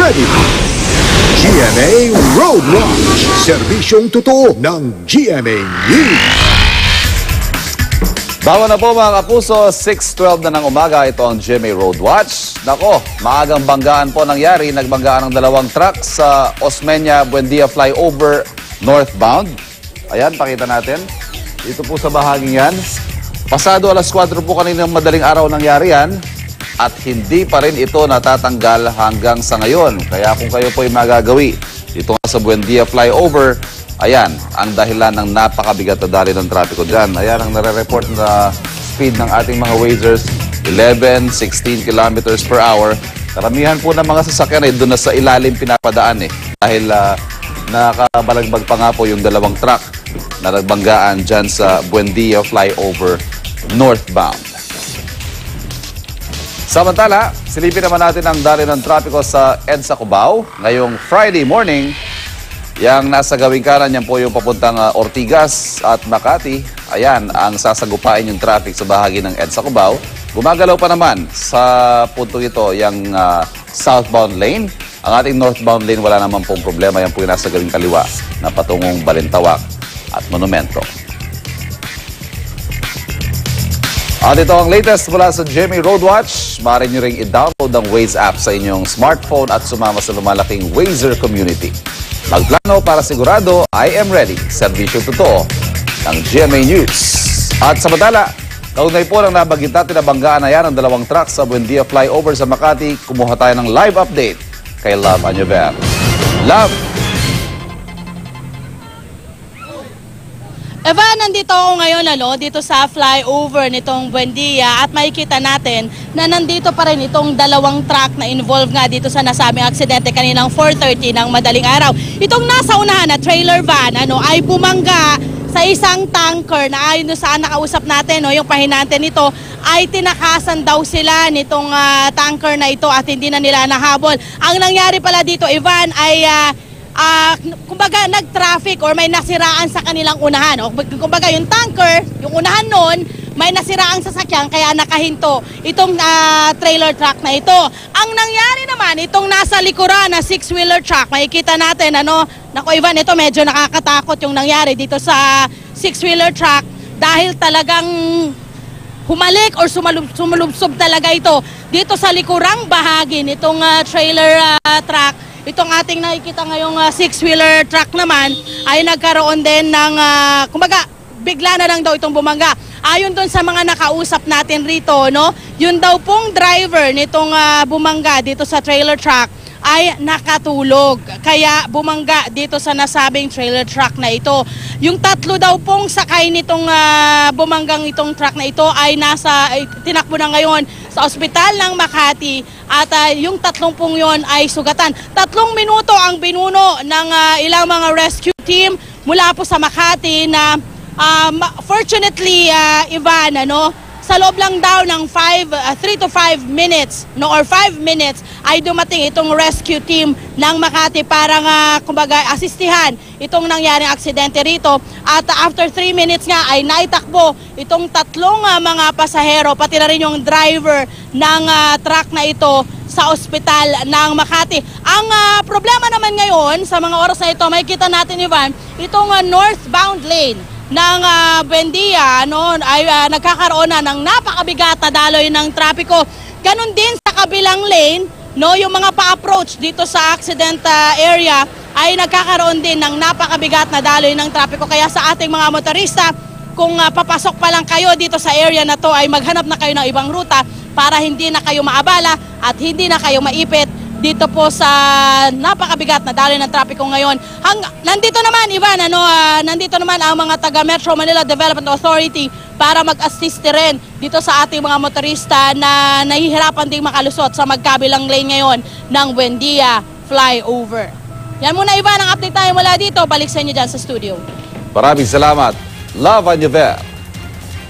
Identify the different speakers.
Speaker 1: ready. GMA Road Watch, serbisyong totoo ng GMA News.
Speaker 2: Bawa na po mga kapuso, 6:12 na ng umaga, ito ang GMA Road Watch. Nako, maagang banggaan po nangyari. Nagbanggaan ng dalawang truck sa Osmeña Buendia flyover northbound. Ayan, pakita natin. Dito po sa bahaging yan. Pasado alas 4 po kaninang madaling araw nangyari yan. At hindi pa rin ito natatanggal hanggang sa ngayon. Kaya kung kayo po ay magagawi dito nga sa Buendia flyover, ayan, ang dahilan ng napakabigat na dali ng trapiko dyan. Ayan ang nare-report na speed ng ating mga Wazers, 11, 16 kilometers per hour. Karamihan po ng mga sasakyan ay doon na sa ilalim pinapadaan dahil nakabalagbag pa nga po yung dalawang truck na nagbanggaan dyan sa Buendia flyover northbound. Samantala, silipin naman natin ang dali ng trapiko sa EDSA Cubao ngayong Friday morning. Yang nasa gawing kanan, yan po yung papuntang Ortigas at Makati. Ayan, ang sasagupain yung traffic sa bahagi ng EDSA Cubao. Gumagalaw pa naman sa puntong ito, yung southbound lane. Ang ating northbound lane, wala naman pong problema. Yan po yung nasa gawing kaliwa na patungong Balintawak at Monumento. At ito ang latest mula sa GMA Road Watch. Maaari nyo ring i-download ang Waze app sa inyong smartphone at sumama sa lumalaking Wazer community. Magplano para sigurado, I am ready. Servisyo totoo ng GMA News. At samantala, kaugnay po lang nabagit natin na banggaan na yan ang dalawang truck sa Buendia flyover sa Makati. Kumuha tayo ng live update kay Love Anyover. Love!
Speaker 3: Eva, nandito ako ngayon dito sa flyover nitong Buendia at makikita natin na nandito pa rin itong dalawang truck na involved nga dito sa nasabing aksidente kaninang 4:30 ng madaling araw. Itong nasa unahan na trailer van ay bumangga sa isang tanker na ayon sa nakausap natin, yung pahinante nito ay tinakasan daw sila nitong tanker na ito at hindi na nila nahabol. Ang nangyari pala dito, Ivan, ay kumbaga nag-traffic or may nasiraan sa kanilang unahan. Kumbaga yung tanker, yung unahan nun, may nasiraang sasakyan kaya nakahinto itong trailer truck na ito. Ang nangyari naman, itong nasa likuran na 6-wheeler truck, makikita natin, naku Ivan, ito medyo nakakatakot yung nangyari dito sa 6-wheeler truck dahil talagang humalik or sumulubsob talaga ito dito sa likurang bahagi nitong trailer truck. Itong ating nakikita ngayong 6-wheeler truck naman ay nagkaroon din ng, kumbaga, bigla na lang daw itong bumangga. Ayon doon sa mga nakausap natin rito, yun daw pong driver nitong bumangga dito sa trailer truck ay nakatulog. Kaya bumangga dito sa nasabing trailer truck na ito. Yung tatlo daw pong sakay nitong bumanggang itong truck na ito ay tinakbo na ngayon sa ospital ng Makati at yung tatlong pong yon ay sugatan. 3 minuto ang binuno ng ilang mga rescue team mula po sa Makati na fortunately, Ivan, sa loob lang daw ng 3 to 5 minutes or 5 minutes ay dumating itong rescue team ng Makati para kumbaga asistihan itong nangyaring aksidente rito. At after 3 minutes nga ay naitakbo itong tatlong mga pasahero pati na rin yung driver ng truck na ito sa ospital ng Makati. Ang problema naman ngayon sa mga oras na ito, makikita natin, Ivan, itong northbound lane ng Buendia ay nagkakaroon na ng napakabigat na daloy ng trapiko. Ganon din sa kabilang lane, yung mga pa-approach dito sa accident area ay nagkakaroon din ng napakabigat na daloy ng trapiko. Kaya sa ating mga motorista, kung papasok pa lang kayo dito sa area na to ay maghanap na kayo ng ibang ruta para hindi na kayo maabala at hindi na kayo maipit dito po sa napakabigat na daloy ng trapiko ngayon. Nandito naman, Ivan, nandito naman ang mga taga Metro Manila Development Authority para mag-assist rin dito sa ating mga motorista na nahihirapan ding makalusot sa magkabilang lane ngayon ng Buendia flyover. Yan muna, Ivan, ang update tayo mula dito. Balik sa inyo dyan sa studio.
Speaker 2: Maraming salamat. Love Anyover.